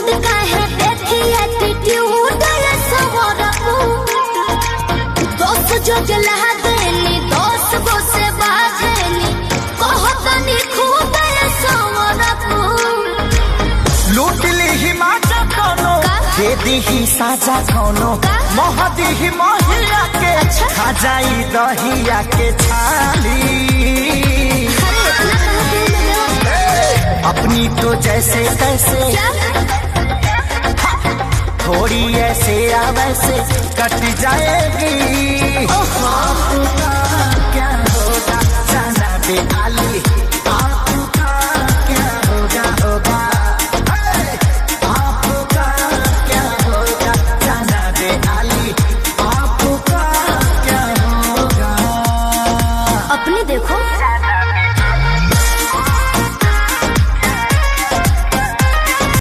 Mood का है देखी एटीट्यूड सवरबू दोस्त जो जला देनी दोस्त वो से बाजेनी कहतनी खूब सवरबू लूट ली ही माचा कोनो दे दी ही साजा कोनो मोह दी ही मोहिया के खा जाई दहिया के छाली अपनी तो जैसे तैसे थोड़ी ऐसे या वैसे कट जाएगी क्या होगा जाना दे आली।